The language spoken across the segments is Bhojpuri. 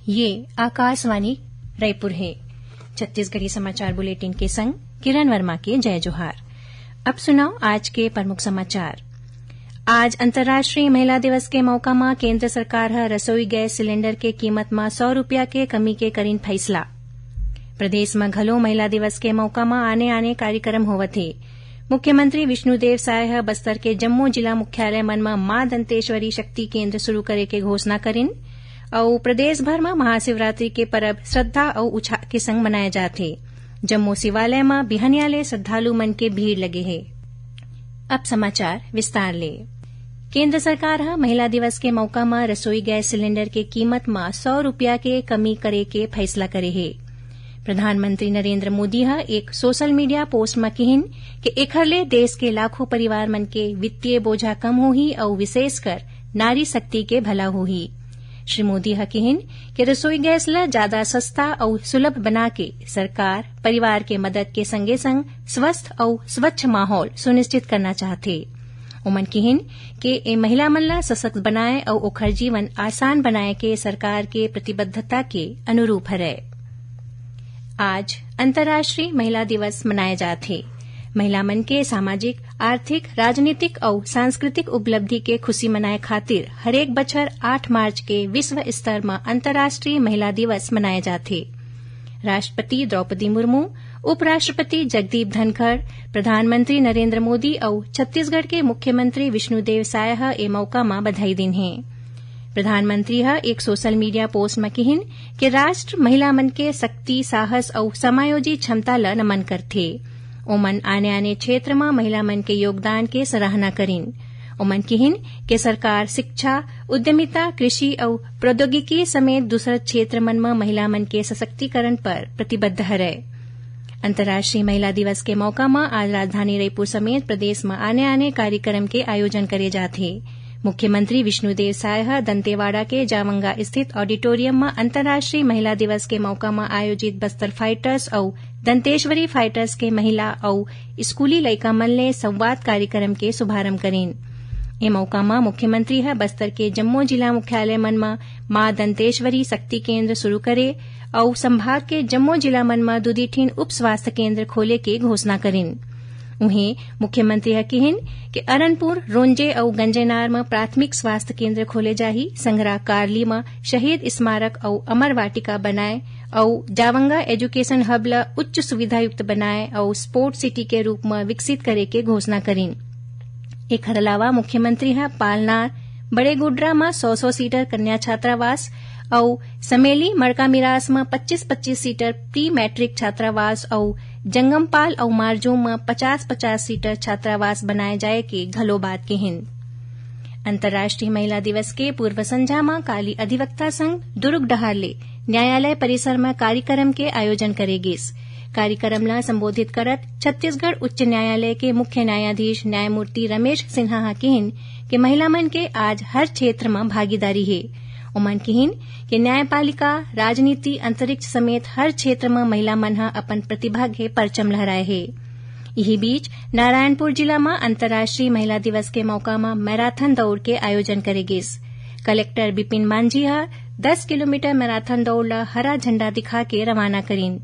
ये आकाशवाणी रायपुर है। छत्तीसगढ़ी समाचार बुलेटिन के संग किरण वर्मा के जय जोहार। अब सुनाओ आज के प्रमुख समाचार। आज अंतर्राष्ट्रीय महिला दिवस के मौका में केंद्र सरकार रसोई गैस सिलेंडर के कीमत में 100 रुपया के कमी के करीन फैसला। प्रदेश में घलो महिला दिवस के मौका में आने कार्यक्रम होवत है। मुख्यमंत्री विष्णुदेव साय बस्तर के जम्मू जिला मुख्यालय मन में मां दंतेश्वरी शक्ति केंद्र शुरू करे के घोषणा करिन और प्रदेश भर में महाशिवरात्रि के पर्व श्रद्धा और उत्साह के संग मनाए जाते। जम्मू शिवालय में बिहनिया ले श्रद्धालु मन के भीड़ लगे है। अब समाचार विस्तार ले। केंद्र सरकार महिला दिवस के मौका में रसोई गैस सिलेंडर के कीमत में 100 रुपया के कमी करे के फैसला करे है। प्रधानमंत्री नरेंद्र मोदी एक सोशल मीडिया पोस्ट में कहिन कि एखर ले देश के लाखों परिवार मन के वित्तीय बोझा कम होही और विशेषकर नारी शक्ति के भला होही। श्री मोदी कहिन कि रसोई गैस ला ज्यादा सस्ता और सुलभ बना के सरकार परिवार के मदद के संगे संग स्वस्थ और स्वच्छ माहौल सुनिश्चित करना चाहते। उमन कहिन कि ए महिला मन ला सशक्त बनाए और ओखर जीवन आसान बनाए के सरकार के प्रतिबद्धता के अनुरूप है। आज अंतर्राष्ट्रीय महिला दिवस मनाया जाते। महिला मन के सामाजिक, आर्थिक, राजनीतिक और सांस्कृतिक उपलब्धि के खुशी मनाए खातिर हरेक बछर 8 मार्च के विश्व स्तर में अंतर्राष्ट्रीय महिला दिवस मनाए जाते। राष्ट्रपति द्रौपदी मुर्मू, उपराष्ट्रपति जगदीप धनखड़, प्रधानमंत्री नरेंद्र मोदी और छत्तीसगढ़ के मुख्यमंत्री विष्णुदेव साय ए मौका में बधाई दिन है। प्रधानमंत्री एक सोशल मीडिया पोस्ट में कहिन कि राष्ट्र महिला मन के शक्ति, साहस और समायोजित क्षमता ला नमन करथे। ओमन आने क्षेत्र में महिला मन के योगदान के सराहना करिन। ओमन कहिन कि सरकार शिक्षा, उद्यमिता, कृषि और प्रौद्योगिकी समेत दूसरे क्षेत्र मन में महिला मन के सशक्तिकरण पर प्रतिबद्ध है। अंतर्राष्ट्रीय महिला दिवस के मौका में आज राजधानी रायपुर समेत प्रदेश में आने कार्यक्रम के आयोजन करे जाते। मुख्यमंत्री विष्णुदेव साय दंतेवाड़ा के जावंगा स्थित ऑडिटोरियम में अंतर्राष्ट्रीय महिला दिवस के मौका में आयोजित बस्तर फाइटर्स और दंतेश्वरी फाइटर्स के महिला और स्कूली लइका मन ले संवाद कार्यक्रम के शुभारंभ करेन। ए मौका में मुख्यमंत्री बस्तर के जम्मू जिला मुख्यालय मन में मां दंतेश्वरी शक्ति केंद्र शुरू करे और संभाग के जम्मू जिला मन में दुदीठीन उप स्वास्थ्य केंद्र खोले के घोषणा करेन। उन्हें मुख्यमंत्री कहिन कि अरनपुर, रोंजे और गंजेनार में प्राथमिक स्वास्थ्य केंद्र खोले जाही। संगरा कारली में शहीद स्मारक और अमर वाटिका बनाए और जावंगा एजुकेशन हब ला उच्च सुविधायुक्त बनाए और स्पोर्ट्स सिटी के रूप में विकसित करे के घोषणा करीन। एक अलावा मुख्यमंत्री पालनार, बड़े गुड्रा में 100 सीटर कन्या छात्रावास और समेली मड़का मिरास में 25-25 सीटर प्री मैट्रिक छात्रावास और जंगमपाल और मारजूम में 50-50 सीटर छात्रावास बनाए जाए के घलो बात के हिंद। अंतर्राष्ट्रीय महिला दिवस के पूर्व संध्या में काली अधिवक्ता संघ दुर्ग डहारले न्यायालय परिसर में कार्यक्रम के आयोजन करेगीस। कार्यक्रम ला संबोधित करत छत्तीसगढ़ उच्च न्यायालय के मुख्य न्यायाधीश न्यायमूर्ति रमेश सिन्हा कहिन कि महिला मन के आज हर क्षेत्र में भागीदारी है। उमन कहिन कि न्यायपालिका, राजनीति, अंतरिक्ष समेत हर क्षेत्र में महिला मन अपन प्रतिभा के परचम लहराए है। यही बीच नारायणपुर जिला में अंतर्राष्ट्रीय महिला दिवस के मौका में मैराथन दौड़ के आयोजन करेगीस। कलेक्टर बिपिन मांझी 10 किलोमीटर मैराथन दौड़ ला हरा झंडा दिखा के रवाना करीन।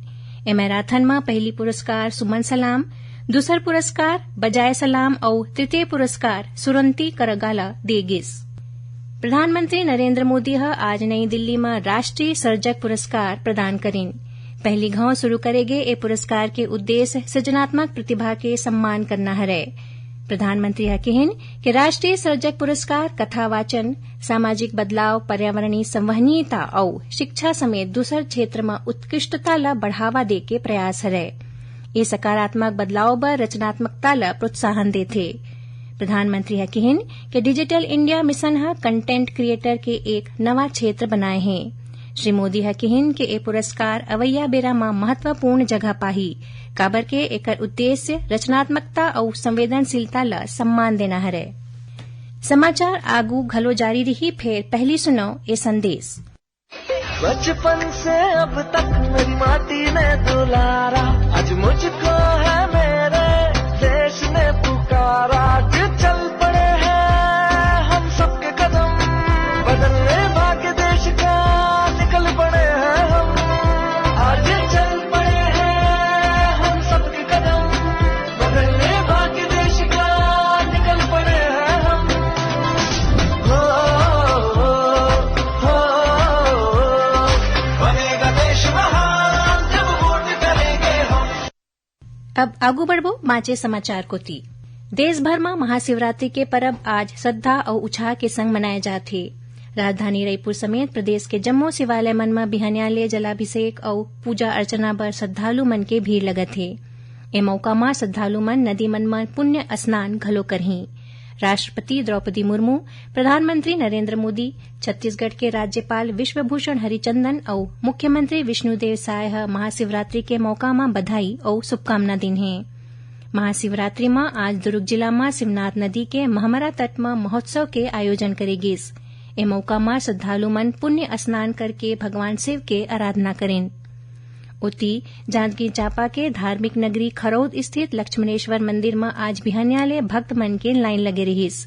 ए मैराथन में पहली पुरस्कार सुमन सलाम, दूसर पुरस्कार बजाय सलाम और तृतीय पुरस्कार सुरंती करगाला देगिस। प्रधानमंत्री नरेंद्र मोदी आज नई दिल्ली में राष्ट्रीय सर्जक पुरस्कार प्रदान करें। पहली घाव शुरू करेगे ए पुरस्कार के उद्देश्य सृजनात्मक प्रतिभा के सम्मान करना है। प्रधानमंत्री कहिन कि राष्ट्रीय सर्जक पुरस्कार कथा वाचन, सामाजिक बदलाव, पर्यावरणीय संवहनीयता और शिक्षा समेत दूसर क्षेत्र में उत्कृष्टता ला बढ़ावा दे के प्रयास है। ये सकारात्मक बदलाव बर रचनात्मकता ला प्रोत्साहन देथे। प्रधानमंत्री कहिन कि digital India mission content creator के एक नवा क्षेत्र बनाए हैं। श्री मोदी कहिन कि ए पुरस्कार अवैया बेरा में महत्वपूर्ण जगह पाही, काबर के एकर उद्देश्य रचनात्मकता और संवेदनशीलता ला सम्मान देना है। समाचार आगू घलो जारी रही, फिर पहली सुनो ए संदेश। बचपन से अब तक मेरी माटी ने दुलारा, आज मुझको है मेरे देश ने पुकारा। चल पड़े हैं हम सबके कदम, बदलने भाग्य देश का निकल पड़े अब आगू बढ़बो माचे समाचार को ती। देश भर में महाशिवरात्रि के पर्व आज श्रद्धा और उत्साह के संग मनाए जाते। राजधानी रायपुर समेत प्रदेश के जम्मो शिवालय मन में बिहान्याले जलाभिषेक और पूजा अर्चना बर श्रद्धालु मन के भीड़ लगत हे। ए मौका में श्रद्धालु मन नदी मन में पुण्य स्नान घलो करही। राष्ट्रपति द्रौपदी मुर्मू, प्रधानमंत्री नरेंद्र मोदी, छत्तीसगढ़ के राज्यपाल विश्वभूषण हरिचंदन और मुख्यमंत्री विष्णुदेव साय महाशिवरात्रि के मौका में बधाई और शुभकामना दिन है। महाशिवरात्रि में आज दुर्ग जिला में शिवनाथ नदी के महमरा तट में महोत्सव के आयोजन करेगीस। ए मौका में श्रद्धालु मन पुण्य स्नान करके भगवान शिव के आराधना करें। उती जांजगीर चांपा के धार्मिक नगरी खरौद स्थित लक्ष्मणेश्वर मंदिर में आज बिहान्याले भक्त मन के लाइन लगे रहीस।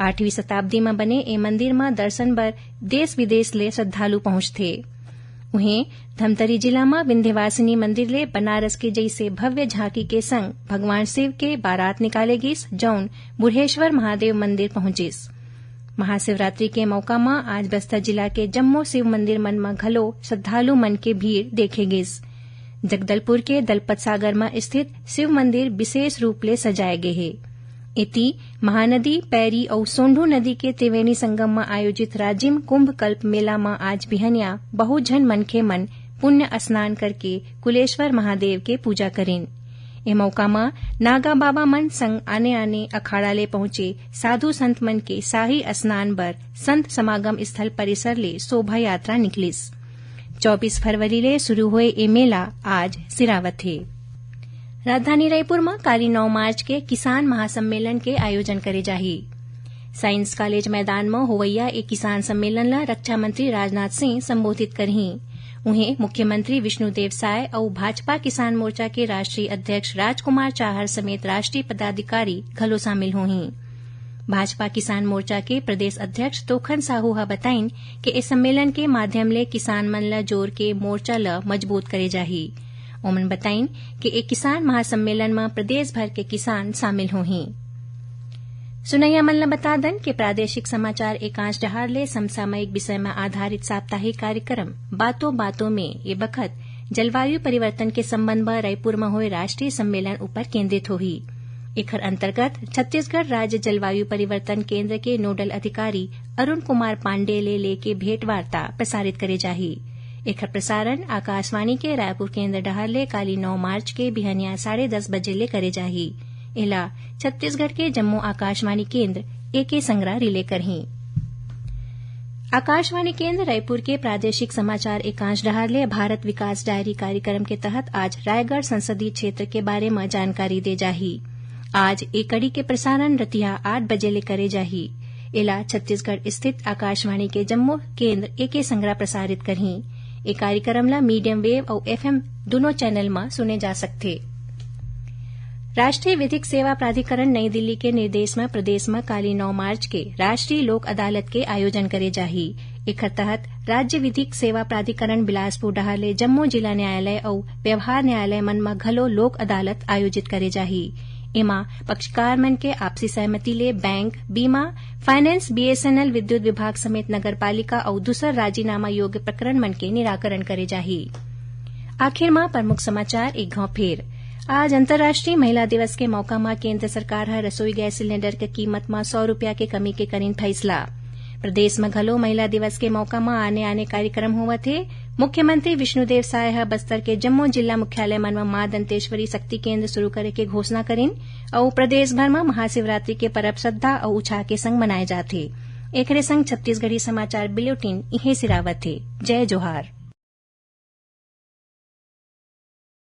8वीं शताब्दी में बने ए मंदिर में दर्शन बर देश विदेश ले श्रद्धालु पहुंचते। उन्हें धमतरी जिला में विंध्यवासिनी मंदिर ले बनारस के जैसे भव्य झांकी के संग भगवान शिव के बारात निकाले गिस, जौन बुढ़ेश्वर महादेव मंदिर पहुंचिस। महाशिवरात्रि के मौका में आज बस्तर जिला के जम्मो शिव मंदिर मन में घलो श्रद्धालु मन के भीड़ देखे गिस। जगदलपुर के दलपत सागर में स्थित शिव मंदिर विशेष रूप ले सजाए गए है। इति महानदी, पैरी और सोंढू नदी के त्रिवेणी संगम में आयोजित राजिम कुंभ कल्प मेला में आज बिहनिया बहुत झन मनखे मन पुण्य स्नान करके कुलेश्वर महादेव के पूजा करें। ए मौका में नागा बाबा मन संग आने आने अखाड़ा ले पहुंचे साधु संत मन के शाही स्नान बर संत समागम स्थल परिसर ले शोभा यात्रा निकलिस। 24 फरवरी ले शुरू हुए ए मेला आज सिरावत है। राजधानी रायपुर में काली 9 मार्च के किसान महासम्मेलन के आयोजन करे जाही। साइंस कॉलेज मैदान में होवैया एक किसान सम्मेलन ला रक्षा मंत्री राजनाथ सिंह संबोधित करही। उन्हें मुख्यमंत्री विष्णुदेव साय और भाजपा किसान मोर्चा के राष्ट्रीय अध्यक्ष राजकुमार चाहर समेत राष्ट्रीय पदाधिकारी घलो शामिल होही। भाजपा किसान मोर्चा के प्रदेश अध्यक्ष तोखन साहू हा बताइन कि इस सम्मेलन के माध्यम ले किसान मन ला जोर के मोर्चा ला मजबूत करे जाही। ओमन बताइन कि एक किसान महासम्मेलन में प्रदेश भर के किसान शामिल होही। सुनैया मन ला बता दन कि प्रादेशिक समाचार एकांश डहार ले समसामयिक विषय में आधारित साप्ताहिक कार्यक्रम बातों बातों में ये बखत जलवायु परिवर्तन के संबंध में रायपुर में हुए राष्ट्रीय सम्मेलन ऊपर केंद्रित होही। एकर अंतर्गत छत्तीसगढ़ राज्य जलवायु परिवर्तन केंद्र के नोडल अधिकारी अरुण कुमार पांडे ले के भेंट वार्ता प्रसारित करे जाही। एकर प्रसारण आकाशवाणी के रायपुर केंद्र डहार ले काली 9 मार्च के बिहनिया 10:30 बजे ले करे जाही। इला छत्तीसगढ़ के जम्मू आकाशवाणी केंद्र एके संग्रह रिले करही। आकाशवाणी केंद्र रायपुर के प्रादेशिक समाचार एकांश डहार ले भारत विकास डायरी कार्यक्रम के तहत आज रायगढ़ संसदीय क्षेत्र के बारे में जानकारी दे जाही। आज एक कड़ी के प्रसारण रतिया 8 बजे ले करे जाही। इला छत्तीसगढ़ स्थित आकाशवाणी के जम्मू केंद्र एके संग्रह प्रसारित करही। ए कार्यक्रम ला मीडियम वेव और FM दोनों चैनल में सुने जा सकते। राष्ट्रीय विधिक सेवा प्राधिकरण नई दिल्ली के निर्देश में प्रदेश में काली 9 मार्च के राष्ट्रीय लोक अदालत के आयोजन करे जाही। एकर तहत राज्य विधिक सेवा प्राधिकरण बिलासपुर डहार ले जम्मू जिला न्यायालय और व्यवहार न्यायालय मन में घलो लोक अदालत आयोजित करे जाही। एमा पक्षकार मन के आपसी सहमति ले बैंक, बीमा, फाइनेंस, BSNL, विद्युत विभाग समेत नगरपालिका और दूसर राजीनामा योग्य प्रकरण मन के निराकरण करे जाही। आखिर में प्रमुख समाचार एक घाव फेर। आज अंतर्राष्ट्रीय महिला दिवस के मौका में केंद्र सरकार ह रसोई गैस सिलेंडर के कीमत में 100 रुपया के कमी के करीन फैसला। प्रदेश में घलो महिला दिवस के मौका में आने कार्यक्रम होवत हे। मुख्यमंत्री विष्णुदेव साय ह बस्तर के जम्मू जिला मुख्यालय मन में मां दंतेश्वरी शक्ति केंद्र शुरू करे के घोषणा करीन और प्रदेश भर में महाशिवरात्रि के पर्व श्रद्धा और उत्साह के संग मनाए जाथे। एकरे संग छत्तीसगढ़ी समाचार बुलेटिन इहे सिरावत हे। जय जोहार।